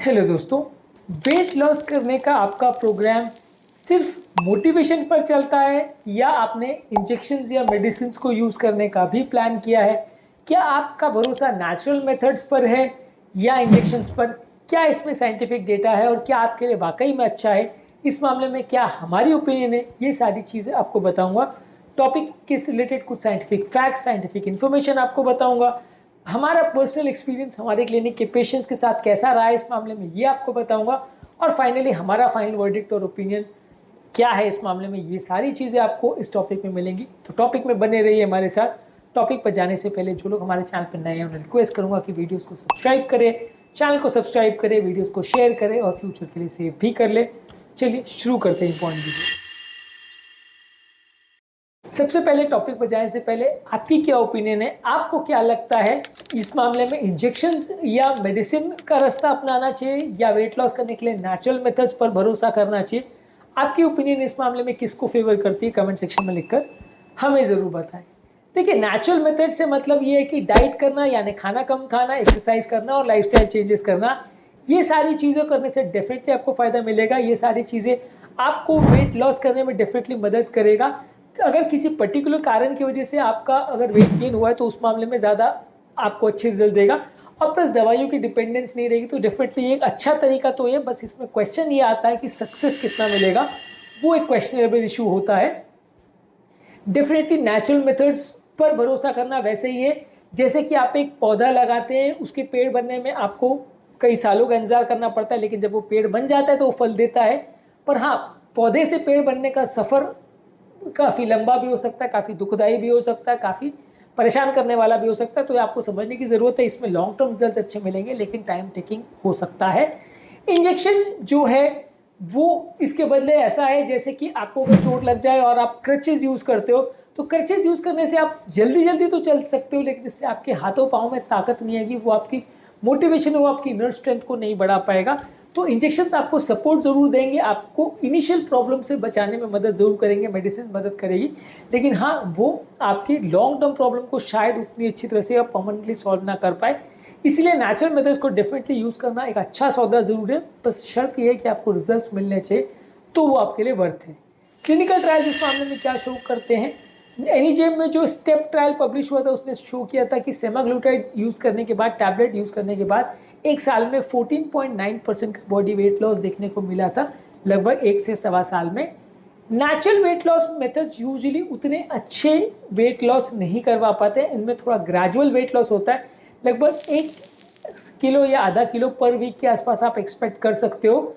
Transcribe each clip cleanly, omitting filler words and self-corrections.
Hello दोस्तों, weight loss करने का आपका प्रोग्राम सिर्फ मोटिवेशन पर चलता है या आपने इंजेक्शंस या मेडिसिन्स को यूज़ करने का भी प्लान किया है? क्या आपका भरोसा नेचुरल मेथड्स पर है या इंजेक्शंस पर? क्या इसमें साइंटिफिक डेटा है और क्या आपके लिए वाकई में अच्छा है? इस मामले में क्या हमारी ओपिनियन है? ये सारी चीज़ें आपको बताऊंगा। टॉपिक के रिलेटेड कुछ साइंटिफिक फैक्ट्स, साइंटिफिक इन्फॉर्मेशन आपको बताऊंगा। हमारा पर्सनल एक्सपीरियंस हमारे क्लिनिक के पेशेंट्स के साथ कैसा रहा है इस मामले में, ये आपको बताऊंगा। और फाइनली हमारा फाइनल वर्डिक्ट और ओपिनियन क्या है इस मामले में, ये सारी चीज़ें आपको इस टॉपिक में मिलेंगी। तो टॉपिक में बने रहिए हमारे साथ। टॉपिक पर जाने से पहले जो लोग हमारे चैनल पर नए हैं उन्हें रिक्वेस्ट करूंगा कि वीडियोस को सब्सक्राइब करें, चैनल को सब्सक्राइब करें, वीडियोस को शेयर करें और फ्यूचर के लिए सेव भी कर ले। चलिए शुरू करते हैं इंपॉर्टेंट वीडियो। सबसे पहले टॉपिक पर जाने से पहले आपकी क्या ओपिनियन है? आपको क्या लगता है इस मामले में, इंजेक्शंस या मेडिसिन का रास्ता अपनाना चाहिए या वेट लॉस करने के लिए नेचुरल मेथड्स पर भरोसा करना चाहिए? आपकी ओपिनियन इस मामले में किसको फेवर करती है? कमेंट सेक्शन में लिखकर हमें ज़रूर बताएं। देखिए, नेचुरल मेथड से मतलब ये है कि डाइट करना, यानी खाना कम खाना, एक्सरसाइज करना और लाइफस्टाइल चेंजेस करना। ये सारी चीज़ें करने से डेफिनेटली आपको फ़ायदा मिलेगा। ये सारी चीज़ें आपको वेट लॉस करने में डेफिनेटली मदद करेगा। अगर किसी पर्टिकुलर कारण की वजह से आपका अगर वेट गेन हुआ है तो उस मामले में ज़्यादा आपको अच्छे रिजल्ट देगा और प्लस दवाइयों की डिपेंडेंस नहीं रहेगी। तो डेफिनेटली एक अच्छा तरीका तो ये, बस इसमें क्वेश्चन ये आता है कि सक्सेस कितना मिलेगा, वो एक क्वेश्चनेबल इशू होता है। डेफिनेटली नेचुरल मेथड्स पर भरोसा करना वैसे ही है जैसे कि आप एक पौधा लगाते हैं, उसके पेड़ बनने में आपको कई सालों का इंतजार करना पड़ता है, लेकिन जब वो पेड़ बन जाता है तो वो फल देता है। पर हाँ, पौधे से पेड़ बनने का सफ़र काफ़ी लंबा भी हो सकता है, काफ़ी दुखदाई भी हो सकता है, काफ़ी परेशान करने वाला भी हो सकता है। तो आपको समझने की ज़रूरत है, इसमें लॉन्ग टर्म रिजल्ट अच्छे मिलेंगे लेकिन टाइम टेकिंग हो सकता है। इंजेक्शन जो है वो इसके बदले ऐसा है जैसे कि आपको अगर चोट लग जाए और आप क्रचेज यूज़ करते हो, तो क्रचेज यूज़ करने से आप जल्दी जल्दी तो चल सकते हो, लेकिन इससे आपके हाथों पाँव में ताकत नहीं आएगी, वो आपकी मोटिवेशन, वो आपकी इनर स्ट्रेंथ को नहीं बढ़ा पाएगा। तो इंजेक्शंस आपको सपोर्ट ज़रूर देंगे, आपको इनिशियल प्रॉब्लम से बचाने में मदद ज़रूर करेंगे, मेडिसिन मदद करेगी, लेकिन हाँ, वो आपकी लॉन्ग टर्म प्रॉब्लम को शायद उतनी अच्छी तरह से आप परमानेंटली सॉल्व ना कर पाए। इसलिए नेचुरल मेथड्स को डेफिनेटली यूज़ करना एक अच्छा सौदा ज़रूर है, बस शर्त ये है कि आपको रिजल्ट्स मिलने चाहिए तो वो आपके लिए वर्थ है। क्लिनिकल ट्रायल्स इस मामले में क्या शो करते हैं? एनीजेम में जो स्टेप ट्रायल पब्लिश हुआ था उसने शो किया था कि सेमाग्लूटाइड यूज़ करने के बाद, टैबलेट यूज़ करने के बाद एक साल में 14.9% का बॉडी वेट लॉस देखने को मिला था, लगभग 1 से सवा साल में। Natural weight loss methods usually उतने अच्छे वेट लॉस नहीं करवा पाते हैं, इनमें थोड़ा ग्रेजुअल वेट लॉस होता है, लगभग 1 किलो या आधा किलो पर वीक के आसपास आप एक्सपेक्ट कर सकते हो।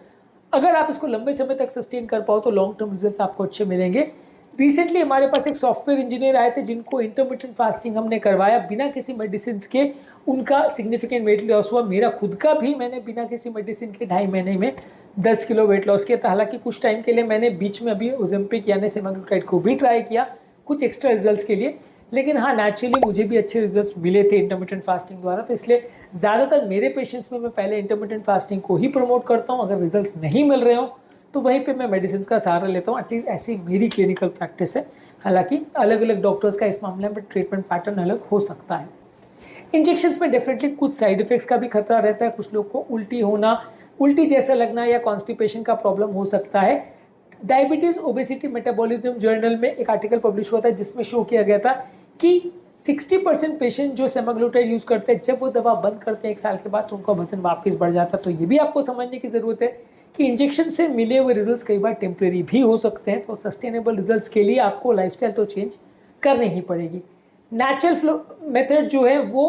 अगर आप इसको लंबे समय तक सस्टेन कर पाओ तो लॉन्ग टर्म रिजल्ट्स आपको अच्छे मिलेंगे। रिसेंटली हमारे पास एक सॉफ्टवेयर इंजीनियर आए थे जिनको इंटरमिटेंट फास्टिंग हमने करवाया बिना किसी मेडिसिन के, उनका सिग्निफिकेंट वेट लॉस हुआ। मेरा खुद का भी, मैंने बिना किसी मेडिसिन के 2.5 महीने में 10 किलो वेट लॉस किया था। हालांकि कुछ टाइम के लिए मैंने बीच में अभी ओजेम्पिक यानी सेमाग्लूटाइड को भी ट्राई किया कुछ एक्स्ट्रा रिजल्ट्स के लिए, लेकिन हाँ, नेचुरली मुझे भी अच्छे रिजल्ट्स मिले थे इंटरमिटेंट फास्टिंग द्वारा। तो इसलिए ज़्यादातर मेरे पेशेंट्स में मैं पहले इंटरमिटेंट फास्टिंग को ही प्रमोट करता हूँ। अगर रिजल्ट्स नहीं मिल रहे हो तो वहीं पे मैं मेडिसिन का सहारा लेता हूँ। एटलीस्ट ऐसी मेरी क्लिनिकल प्रैक्टिस है। हालांकि अलग अलग डॉक्टर्स का इस मामले में ट्रीटमेंट पैटर्न अलग हो सकता है। इंजेक्शंस में डेफिनेटली कुछ साइड इफेक्ट्स का भी खतरा रहता है। कुछ लोग को उल्टी होना, उल्टी जैसा लगना या कॉन्स्टिपेशन का प्रॉब्लम हो सकता है। डायबिटीज़ ओबेसिटी मेटाबॉलिज्म जर्नल में एक आर्टिकल पब्लिश हुआ था जिसमें शो किया गया था कि 60% पेशेंट जो सेमाग्लूटाइड यूज़ करते हैं, जब वो दवा बंद करते हैं 1 साल के बाद तो उनका वजन वापस बढ़ जाता है। तो ये भी आपको समझने की ज़रूरत है कि इंजेक्शन से मिले हुए रिजल्ट्स कई बार टेम्परेरी भी हो सकते हैं। तो सस्टेनेबल रिजल्ट्स के लिए आपको लाइफस्टाइल तो चेंज करनी ही पड़ेगी। नेचुरल फ्लो मेथड जो है वो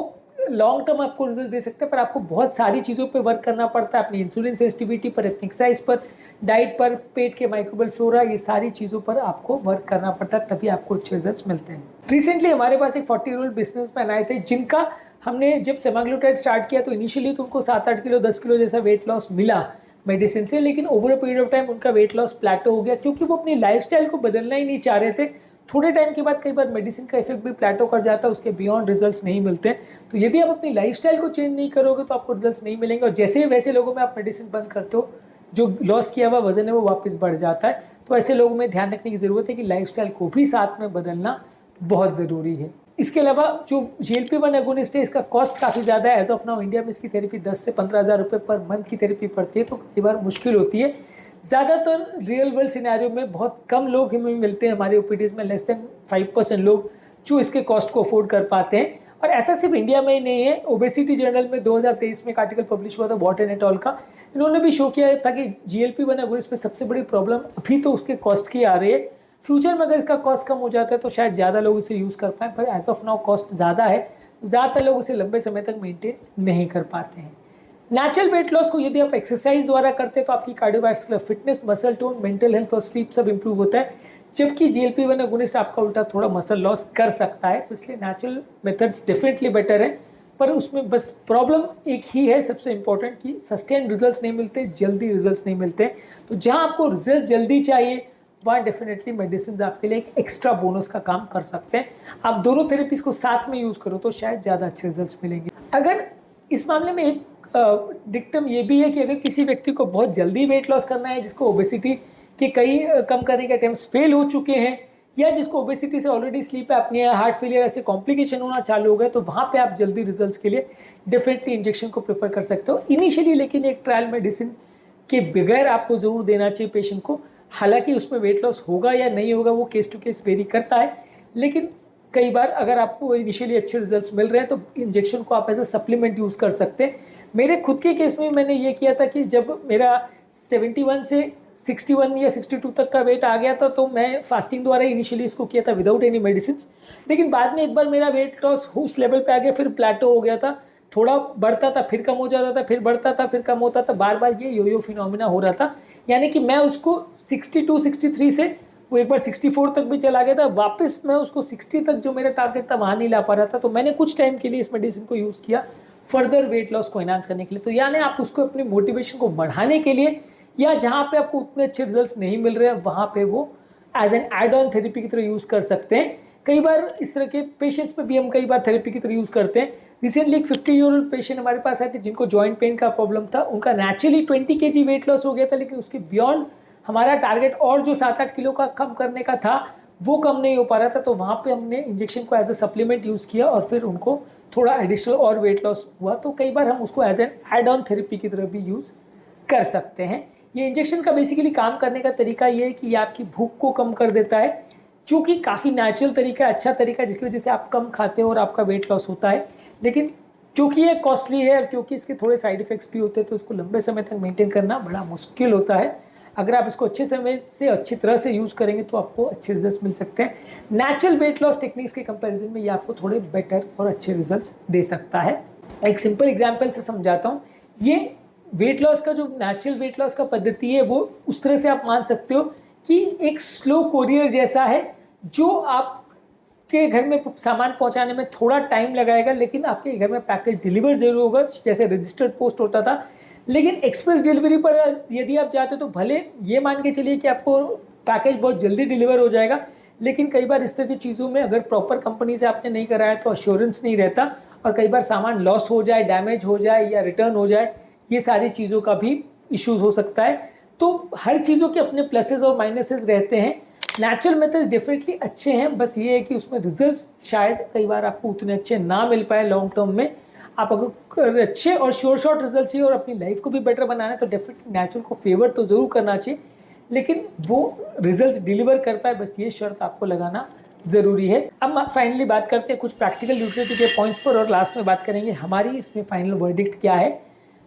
लॉन्ग टर्म आपको रिजल्ट दे सकते हैं, पर आपको बहुत सारी चीज़ों पे वर्क करना पड़ता है, अपनी इंसुलिन सेंसिटिविटी पर, अपनी एक्सरसाइज पर, डाइट पर, पेट के माइक्रोबियल फ्लोरा, ये सारी चीज़ों पर आपको वर्क करना पड़ता है, तभी आपको अच्छे रिजल्ट्स मिलते हैं। रिसेंटली हमारे पास एक 40-year-old बिजनेसमैन आए थे जिनका हमने जब सेमाग्लूटाइड स्टार्ट किया तो इनिशियली तो उनको 7-8 किलो 10 किलो जैसा वेट लॉस मिला मेडिसिन से, लेकिन over a period of time उनका वेट लॉस प्लेटो हो गया क्योंकि वो अपनी लाइफस्टाइल को बदलना ही नहीं चाह रहे थे। थोड़े टाइम के बाद कई बार मेडिसिन का इफेक्ट भी प्लेटो कर जाता है, उसके बियॉन्ड रिजल्ट्स नहीं मिलते। तो यदि आप अपनी लाइफस्टाइल को चेंज नहीं करोगे तो आपको रिजल्ट्स नहीं मिलेंगे, और जैसे ही वैसे लोगों में आप मेडिसिन बंद करते हो, जो लॉस किया हुआ वजन है वो वापस बढ़ जाता है। तो ऐसे लोगों में ध्यान रखने की ज़रूरत है कि लाइफस्टाइल को भी साथ में बदलना बहुत ज़रूरी है। इसके अलावा जो GLP-1 एगोनिस्ट है इसका कॉस्ट काफ़ी ज़्यादा है। एज ऑफ नाउ इंडिया में इसकी थेरेपी 10 से 15,000 रुपये पर मंथ की थेरेपी पड़ती है, तो कई बार मुश्किल होती है। ज़्यादातर रियल वर्ल्ड सिनेरियो में बहुत कम लोग हमें मिलते हैं हमारे ओपीडीज़ में, लेस देन 5% लोग जो इसके कॉस्ट को अफोर्ड कर पाते हैं। और ऐसा सिर्फ इंडिया में ही नहीं है। ओबेसिटी जर्नल में 2023 में एक आर्टिकल पब्लिश हुआ था वॉटन एट ऑल का, इन्होंने भी शो किया था कि GLP-1 एगोनिस्ट में सबसे बड़ी प्रॉब्लम अभी तो उसके कॉस्ट की आ रही है। फ्यूचर में अगर इसका कॉस्ट कम हो जाता है तो शायद ज़्यादा लोग इसे यूज़ कर पाएँ, पर एज ऑफ नाउ कॉस्ट ज़्यादा है, ज़्यादातर लोग इसे लंबे समय तक मेंटेन नहीं कर पाते हैं। नेचुरल वेट लॉस को यदि आप एक्सरसाइज द्वारा करते हैं तो आपकी cardiovascular fitness, muscle tone, mental health और स्लीप सब इंप्रूव होता है, जबकि GLP-1 एगोनिस्ट आपका उल्टा थोड़ा मसल लॉस कर सकता है। तो इसलिए नेचुरल मेथड्स डेफिनेटली बेटर है, पर उसमें बस प्रॉब्लम एक ही है सबसे इंपॉर्टेंट कि सस्टेन रिजल्ट्स नहीं मिलते, जल्दी रिजल्ट्स नहीं मिलते। तो जहाँ आपको रिजल्ट जल्दी चाहिए वहाँ डेफिनेटली मेडिसिन आपके लिए एक एक्स्ट्रा बोनस का काम कर सकते हैं। आप दोनों थेरेपीज को साथ में यूज़ करो तो शायद ज़्यादा अच्छे रिजल्ट्स मिलेंगे। अगर इस मामले में एक डिक्टम ये भी है कि अगर किसी व्यक्ति को बहुत जल्दी वेट लॉस करना है, जिसको ओबेसिटी के कई कम करने के अटेम्प्ट्स फेल हो चुके हैं, या जिसको ओबेसिटी से already sleep apnoea, heart failure ऐसे कॉम्प्लिकेशन होना चालू हो गए, तो वहाँ पे आप जल्दी रिजल्ट्स के लिए डेफिनेटली इंजेक्शन को प्रेफर कर सकते हो इनिशियली। लेकिन एक ट्रायल मेडिसिन के बगैर आपको ज़रूर देना चाहिए पेशेंट को। हालांकि उसमें वेट लॉस होगा या नहीं होगा वो केस टू केस वेरी करता है, लेकिन कई बार अगर आपको इनिशियली अच्छे रिजल्ट्स मिल रहे हैं तो इंजेक्शन को आप एज अ सप्लीमेंट यूज़ कर सकते हैं। मेरे खुद के केस में मैंने ये किया था कि जब मेरा 71 से 61 या 62 तक का वेट आ गया था तो मैं फास्टिंग द्वारा इनिशियली इसको किया था विदाउट एनी मेडिसिन। लेकिन बाद में एक बार मेरा वेट लॉस उस लेवल पे आ गया, फिर प्लेटो हो गया था, थोड़ा बढ़ता था फिर कम हो जाता था, फिर बढ़ता था फिर कम होता था, बार बार ये योयो फिनोमिना हो रहा था। यानी कि मैं उसको 62 63 से वो एक बार 64 तक भी चला गया था, वापस मैं उसको 60 तक जो मेरा टारगेट था वहाँ नहीं ला पा रहा था। तो मैंने कुछ टाइम के लिए इस मेडिसिन को यूज़ किया फर्दर वेट लॉस को एनहांस करने के लिए। तो यानी आप उसको अपनी मोटिवेशन को बढ़ाने के लिए, या जहाँ पे आपको उतने अच्छे रिजल्ट्स नहीं मिल रहे हैं वहाँ पे वो as an add on therapy की तरह यूज़ कर सकते हैं। कई बार इस तरह के पेशेंट्स पे भी हम कई बार थेरेपी की तरह यूज़ करते हैं। रिसेंटली एक 50-year-old पेशेंट हमारे पास आए थे जिनको जॉइंट पेन का प्रॉब्लम था। उनका नेचुरली 20 kg वेट लॉस हो गया था, लेकिन उसके बियॉन्ड हमारा टारगेट और जो 7-8 किलो का कम करने का था वो कम नहीं हो पा रहा था। तो वहाँ पे हमने इंजेक्शन को एज अ सप्लीमेंट यूज़ किया और फिर उनको थोड़ा एडिशनल और वेट लॉस हुआ। तो कई बार हम उसको as an add on therapy की तरह भी यूज़ कर सकते हैं। ये इंजेक्शन का बेसिकली काम करने का तरीका ये है कि ये आपकी भूख को कम कर देता है, जो कि काफ़ी नेचुरल तरीका है, अच्छा तरीका है, जिसकी वजह से आप कम खाते हो और आपका वेट लॉस होता है। लेकिन क्योंकि ये कॉस्टली है और क्योंकि इसके थोड़े साइड इफ़ेक्ट्स भी होते हैं तो इसको लंबे समय तक मेंटेन करना बड़ा मुश्किल होता है। अगर आप इसको अच्छे समय से अच्छी तरह से यूज़ करेंगे तो आपको अच्छे रिजल्ट्स मिल सकते हैं। नेचुरल वेट लॉस टेक्निक्स के कंपैरिजन में ये आपको थोड़े बेटर और अच्छे रिजल्ट्स दे सकता है। एक सिंपल एग्जांपल से समझाता हूँ। ये वेट लॉस का जो नेचुरल वेट लॉस का पद्धति है वो उस तरह से आप मान सकते हो कि एक स्लो कोरियर जैसा है, जो आपके घर में सामान पहुंचाने में थोड़ा टाइम लगाएगा, लेकिन आपके घर में पैकेज डिलीवर जरूर होगा, जैसे रजिस्टर्ड पोस्ट होता था। लेकिन एक्सप्रेस डिलीवरी पर यदि आप चाहते हो तो भले ये मान के चलिए कि आपको पैकेज बहुत जल्दी डिलीवर हो जाएगा, लेकिन कई बार इस तरह की चीज़ों में अगर प्रॉपर कंपनी से आपने नहीं कराया तो अश्योरेंस नहीं रहता, और कई बार सामान लॉस हो जाए, डैमेज हो जाए या रिटर्न हो जाए, ये सारी चीज़ों का भी इश्यूज हो सकता है। तो हर चीज़ों के अपने प्लसेस और माइनसेस रहते हैं। नेचुरल मेथड्स डेफिनेटली अच्छे हैं, बस ये है कि उसमें रिजल्ट्स शायद कई बार आपको उतने अच्छे ना मिल पाए लॉन्ग टर्म में। आप अगर अच्छे और शॉर्ट रिजल्ट चाहिए और अपनी लाइफ को भी बेटर बनाना है तो डेफिनेटली नेचुरल को फेवर तो ज़रूर करना चाहिए, लेकिन वो रिजल्ट्स डिलीवर कर पाए, बस ये शर्त आपको लगाना ज़रूरी है। अब फाइनली बात करते हैं कुछ प्रैक्टिकल यूटिलिटी के पॉइंट्स पर, और लास्ट में बात करेंगे हमारी इसमें फाइनल वर्डिक्ट क्या है।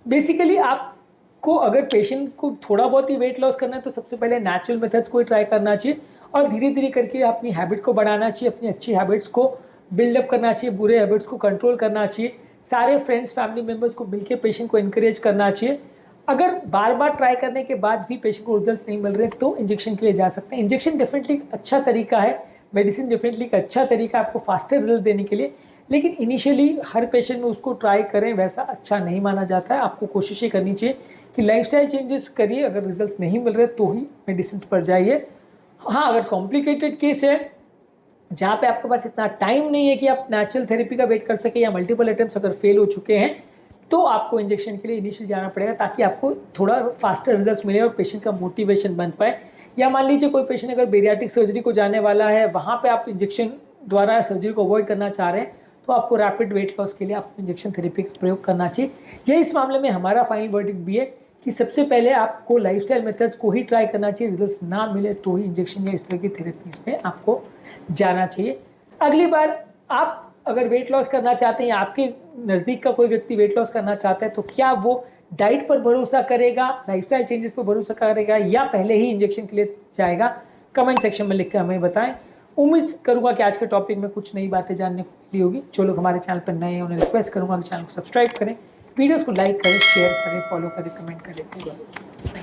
बेसिकली आपको अगर पेशेंट को थोड़ा बहुत ही वेट लॉस करना है तो सबसे पहले नेचुरल मेथड्स को ही ट्राई करना चाहिए, और धीरे धीरे करके अपनी हैबिट को बढ़ाना चाहिए, अपनी अच्छी हैबिट्स को बिल्डअप करना चाहिए, बुरे हैबिट्स को कंट्रोल करना चाहिए। सारे फ्रेंड्स फैमिली मेम्बर्स को मिलकर पेशेंट को इनकरेज करना चाहिए। अगर बार बार ट्राई करने के बाद भी पेशेंट को रिजल्ट्स नहीं मिल रहे तो इंजेक्शन के लिए जा सकते हैं। इंजेक्शन डेफिनेटली अच्छा तरीका है, मेडिसिन डेफिनेटली एक अच्छा तरीका है आपको फास्टर रिजल्ट देने के लिए, लेकिन इनिशियली हर पेशेंट में उसको ट्राई करें वैसा अच्छा नहीं माना जाता है। आपको कोशिश ये करनी चाहिए कि लाइफस्टाइल चेंजेस करिए, अगर रिजल्ट्स नहीं मिल रहे तो ही मेडिसिन पर जाइए। हाँ, अगर कॉम्प्लिकेटेड केस है जहाँ पे आपके पास इतना टाइम नहीं है कि आप नेचुरल थेरेपी का वेट कर सके, या मल्टीपल अटेम्प्ट्स अगर फेल हो चुके हैं, तो आपको इंजेक्शन के लिए इनिशियल जाना पड़ेगा, ताकि आपको थोड़ा फास्टर रिजल्ट्स मिले और पेशेंट का मोटिवेशन बन पाए। या मान लीजिए कोई पेशेंट अगर बेरियाट्रिक सर्जरी को जाने वाला है, वहाँ पे आप इंजेक्शन द्वारा सर्जरी को अवॉइड करना चाह रहे हैं तो आपको रैपिड वेट लॉस के लिए आपको इंजेक्शन थेरेपी का प्रयोग करना चाहिए। ये इस मामले में हमारा फाइनल वर्डिक्ट भी है कि सबसे पहले आपको लाइफस्टाइल मेथड्स को ही ट्राई करना चाहिए, रिजल्ट ना मिले तो ही इंजेक्शन या इस तरह की थेरेपीज में आपको जाना चाहिए। अगली बार आप अगर वेट लॉस करना चाहते हैं या आपके नज़दीक का कोई व्यक्ति वेट लॉस करना चाहता है तो क्या वो डाइट पर भरोसा करेगा, लाइफस्टाइल चेंजेस पर भरोसा करेगा या पहले ही इंजेक्शन के लिए जाएगा, कमेंट सेक्शन में लिख कर हमें बताएं। उम्मीद करूंगा कि आज के टॉपिक में कुछ नई बातें जानने को मिली होगी। जो लोग हमारे चैनल पर नए हैं उन्हें रिक्वेस्ट करूंगा कि चैनल को सब्सक्राइब करें, वीडियोस को लाइक करें, शेयर करें, फॉलो करें, कमेंट करें।